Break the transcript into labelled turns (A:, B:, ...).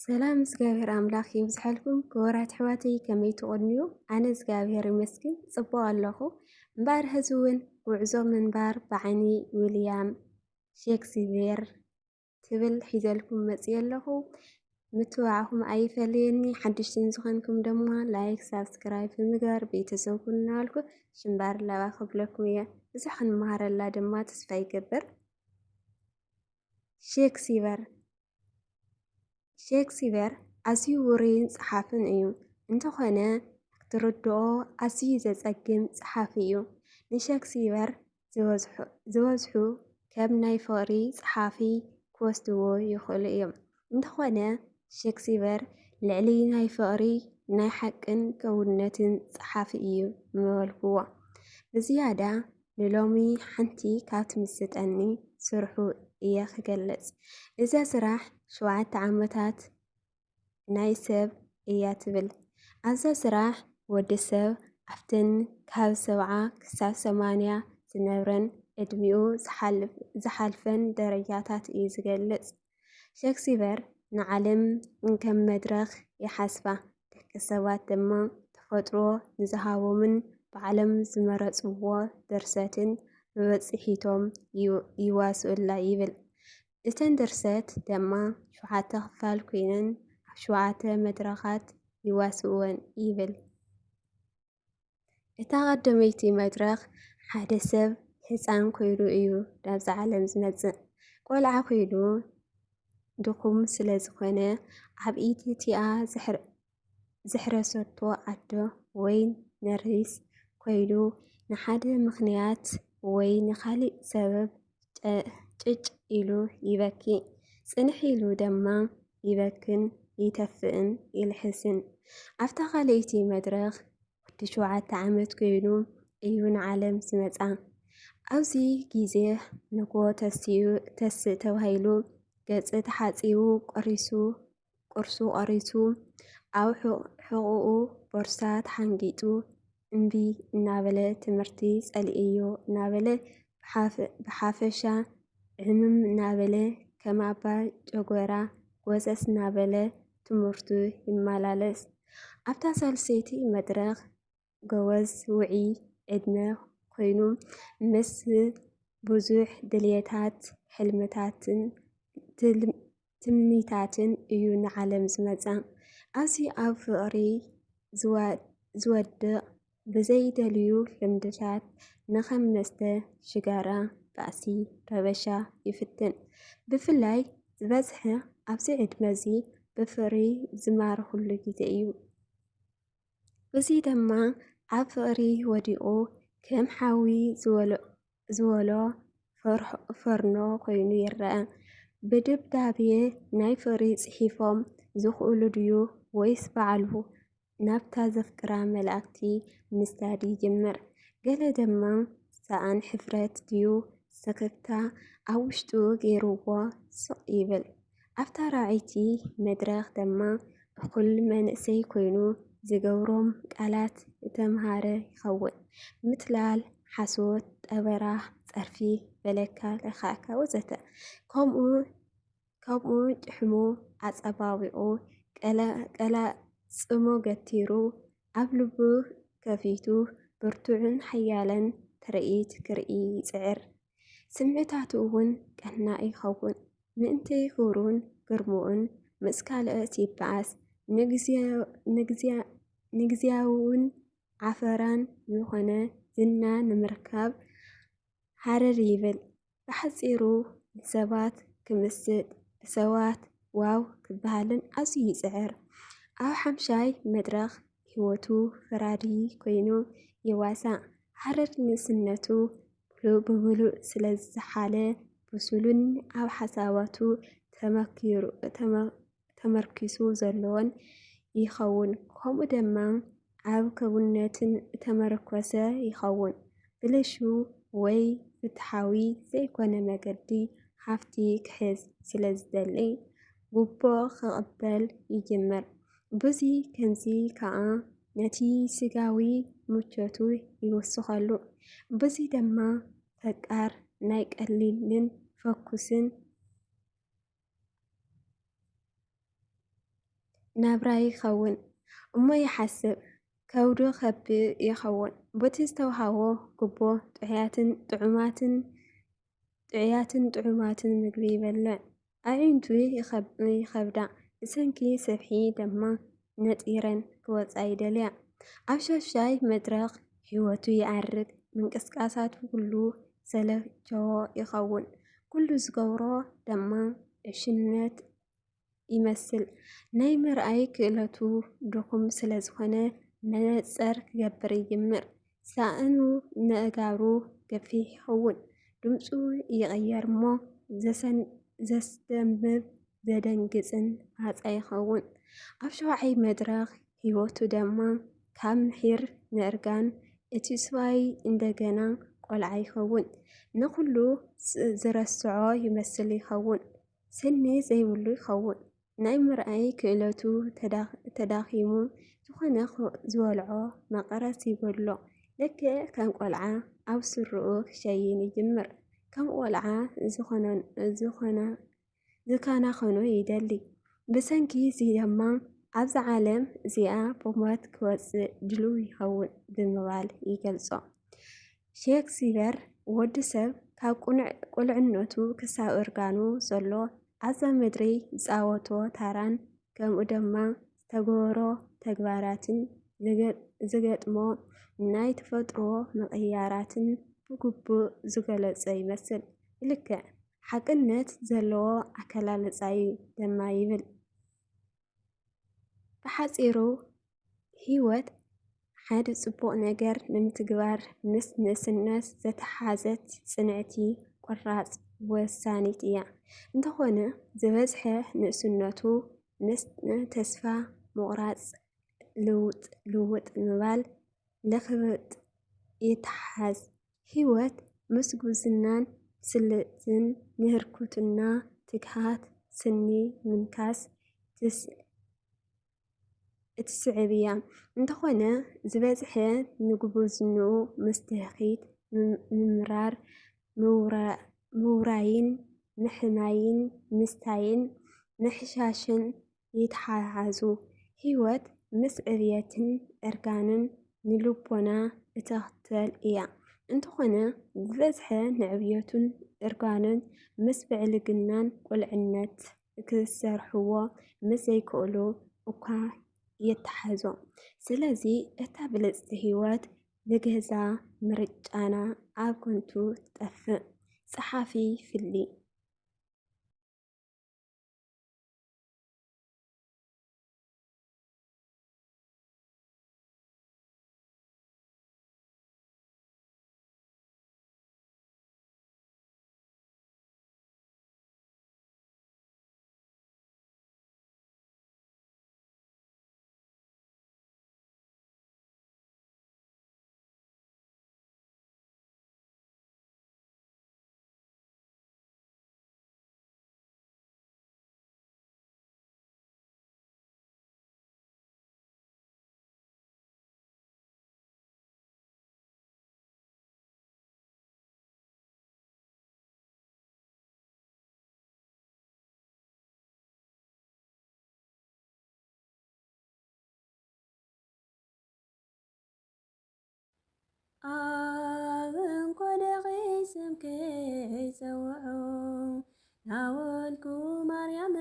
A: ሰላም እግዚአብሔር አምላኽ ይብዝሐልኩም ክቡራት ኣሕዋተይ ከመይ ትቆንዩ? ኣነ እግዚአብሔር ይመስገን ጽቡቕ ኣለኹ። እምበር ሕዚ እውን ጉዕዞ ምንባር ብዓይኒ ዊልያም ሼክስፒር ትብል ሒዘልኩም መፅእ ኣለኹ። ምትባዕኹም ኣይፈልየኒ። ሓድሽትን ዝኾንኩም ድማ ላይክ ሳብስክራይብ ብምግባር ቤተሰብ ኩኑ እናበልኩ ሽምባር ለባ ክብለኩም እየ። ብዙሕ ክንመሃረላ ድማ ተስፋ ይገብር። ሼክስፒር ኣዝዩ ውሩይን ጸሓፍን እዩ። እንተኾነ ክትርድኦ ኣዝዩ ዘጸግም ጸሓፊ እዩ። ንሼክስፒር ዝበዝሑ ከም ናይ ፍቕሪ ጸሓፊ ክወስድዎ ይኽእሉ እዮም። እንተኾነ ሼክስፒር ልዕሊ ናይ ፍቕሪ ናይ ሓቅን ከውነትን ጸሓፊ እዩ ንበልክዎ። ብዝያዳ ንሎሚ ሓንቲ ካብ ትምስጠኒ ስርሑ እየ ክገልጽ። እዛ ስራሕ 7 ዓመታት ናይ ሰብ እያ ትብል። ኣብዛ ስራሕ ወዲ ሰብ ኣብተን ካብ 70 ክሳብ 80 ዝነብረን ዕድሚኡ ዝሓልፈን ደረጃታት እዩ ዝገልጽ። ሼክስፒር ንዓለም ከም መድረኽ ይሓስባ። ደቂ ሰባት ድማ ተፈጥሮ ንዝሃቦምን ብዓለም ዝመረጽዎ ደርሰትን ብበጽሒቶም ይዋስኡላ ይብል። እተን ደርሰት ድማ 7 ክፋል ኮይነን ኣብ 7 መድረኻት ይዋስእወን ይብል። እታ ቀዳመይቲ መድረኽ ሓደ ሰብ ህፃን ኮይኑ እዩ ናብዚ ዓለም ዝመጽእ። ቆልዓ ኮይኑ ድኹም ስለ ዝኾነ ኣብ ኢድ እቲኣ ዝሕረሰቶ ኣዶ ወይ ነርሲስ ኮይኑ ንሓደ ምኽንያት ወይ ንኻሊእ ሰበብ ጭጭ ኢሉ ይበኪ። ጽንሕ ኢሉ ድማ ይበክን ይተፍእን ይልሕስን። ኣብታ ካልእቲ መድረኽ ወዲ 7 ዓመት ኮይኑ እዩ ንዓለም ዝመጻ። ኣብዚ ጊዜ ንግሆ ተስእ ተባሂሉ ገጽ ተሓፂቡ ቁርሱ ቆሪሱ ኣብ ሕቑኡ ቦርሳ ተሓንጊጡ እምቢ እናበለ ትምህርቲ ጸሊእዮ እናበለ ብሓፈሻ ዕምም እናበለ ከም ኣባ ጨጎራ ወሰስ እናበለ ትምህርቱ ይመላለስ። ኣብታ ሳልሰይቲ መድረኽ ጎበዝ ውዑይ ዕድመ ኮይኑ ምስ ብዙሕ ድልየታት ሕልምታትን ትምኒታትን እዩ ንዓለም ዝመጻ። ኣብዚ ኣብ ፍቕሪ ዝወድቕ ብዘይደልዩ ልምድታት ንኸም መስተ ሽጋራ ባእሲ ረበሻ ይፍትን። ብፍላይ ዝበዝሐ ኣብዚ ዕድመ እዚ ብፍቕሪ ዝማረኽሉ ጊዜ እዩ። እዚ ድማ ኣብ ፍቕሪ ወዲቑ ከም ሓዊ ዝወሎ ፈርኖ ኮይኑ ይረአ። ብድብዳቤ ናይ ፍቕሪ ጽሒፎም ዝኽእሉ ድዩ ወይስ ባዕሉ ናብታ ዘፍቅራ መላእኽቲ ምስዳድ ይጅምር? ገለ ድማ ሰኣን ሕፍረት ድዩ ሰክፍታ ኣብ ውሽጡ ገይሩዎ ስቕ ይብል። ኣብታ ራብዓይቲ መድረኽ ድማ እኹል መንእሰይ ኮይኑ ዝገብሮም ቃላት ዝተምሃረ ይኸውን። ምትላል፣ ሓሶት፣ ጠበራ፣ ጸርፊ፣ በለካ ለኻእካ ወዘተ። ከምኡ ጭሕሙ ኣጸባቢቑ ቀላጽሞ ገቲሩ ኣብ ልቡ ከፊቱ ብርቱዕን ሓያልን ትርኢት ክርኢ ይጽዕር። ስምዒታቱ እውን ቀናኢ ይኸውን። ምእንተይ ክብሩን ግርምኡን ምስ ካልኦት ይበዓስ። ንግዚያውን ዓፈራን ዝኾነ ዝና ንምርካብ ሃረር ይብል። ብሓጺሩ ንሰባት ክምስጥ ብሰባት ዋው ክበሃልን ኣዝዩ ይጽዕር። ኣብ 5ይ መድረኽ ህይወቱ ፈራዲ ኮይኑ ይዋሳእ። ሃረር ንእስነቱ ብምሉእ ስለ ዝሓለ ብሱሉን ኣብ ሓሳባቱ ተመርኪሱ ዘለዎን ይኸውን። ከምኡ ድማ ኣብ ከውነትን ተመረኮሰ ይኸውን። ብልሹ ወይ ፍትሓዊ ዘይኮነ መገዲ ሃፍቲ ክሕዝ ስለ ዝደሊ ጉቦ ክቕበል ይጅምር። በዚ ከምዚ ከዓ ነቲ ስጋዊ ምቾቱ ይውስኸሉ። በዚ ድማ ፈቃር ናይ ቀሊልን ፈኩስን ናብራ ይኸውን እሞ ይሓስብ ከውዱ ኸቢእ ይኸውን በቲ ዝተውሃቦ ግቦ ጥዑያትን ጥዑማትን ምግቢ ይበልዕ ኣዒንቱ ይኸብዳ ብሰንኪ ሰብሒ ድማ ነጢረን ክወፃ ይደልያ ኣብ ሻሻይ መድረኽ ህይወቱ ይዓርግ ምንቅስቃሳቱ ኩሉ ዘለቸዎ ይኸውን ኩሉ ዝገብሮ ድማ ዕሽነት ይመስል ናይ ምርኣይ ክእለቱ ድኹም ስለ ዝኾነ መነፀር ክገብር ይጅምር ሳእኑ ንእጋሩ ገፊሕ ይኸውን ድምፁ ይቕየር እሞ ዘስደምም ዘደንግፅን ሃፃ ይኸውን ኣብ ሸውዓይ መድረኽ ህይወቱ ድማ ካብ ምሒር ንእርጋን እቲ ስባይ እንደገና ቆልዓ ይኸውን ንኩሉ ዝረስዖ ይመስል ይኸውን ስኒ ዘይብሉ ይኸውን ናይ ምርኣይ ክእለቱ ተዳኺሙ ዝኾነ ዝበልዖ መቐረስ ይበሎ ልክዕ ከም ቆልዓ ኣብ ስርኡ ክሸይን ይጅምር ከም ቆልዓ ዝከናኸኖ ይደሊ ብሰንኪ እዚ ድማ ኣብዛ ዓለም እዚኣ ብሞት ክወፅእ ድልው ይኸውን ብምባል ይገልጾ። ሼክስፒር ወዲ ሰብ ካብ ቁልዕነቱ ክሳብ እርጋኑ ዘሎ ኣብዛ ምድሪ ዝፃወቶ ታራን ከምኡ ድማ ዝተገበሮ ተግባራትን ዝገጥሞ ናይ ተፈጥሮ ምቕያራትን ብግቡእ ዝገለጸ ይመስል ልክዕ ሓቅነት ዘለዎ ኣከላልፃ እዩ ድማ ይብል። ብሓፂሩ ህይወት ሓደ ጽቡቕ ነገር ንምትግባር ምስ ንእስነት ዘተሓዘት ጽንዕቲ ቆራፅ ወሳኒት እያ እንተኾነ ዝበዝሐ ንእስነቱ ምስ ተስፋ ምቑራፅ ልውጥ ምባል ለኽብጥ ይተሓዝ ህይወት ምስ ጉብዝናን ስልጥን ንህርኩትና ትግሃት ስኒ ምንካስ እትስዕብ እያ እንተኾነ ዝበዝሐ ንጉብዝንኡ ምስ ትኽኺት ምምራር ምውራይን ምሕማይን ምስታይን ምሕሻሽን ይተሓሓዙ ህይወት ምስ ዕብየትን እርጋንን ንልቦና እትኽተል እያ እንተኾነ ዝበዝሐ ንዕብየቱን እርጋኑን ምስ ብዕልግናን ቁልዕነት ክሰርሕዎ ምስ ዘይክእሉ እኳ የተሓዞ ስለዚ እታ ብልጽቲ ህይወት ንገዛ ምርጫና ኣብ ኮንቱ ጠፍእ ጸሓፊ ፍሊ
B: ኣብ እንኮደኺ ስምከይ ፀውዑ ናወልኩ ማርያም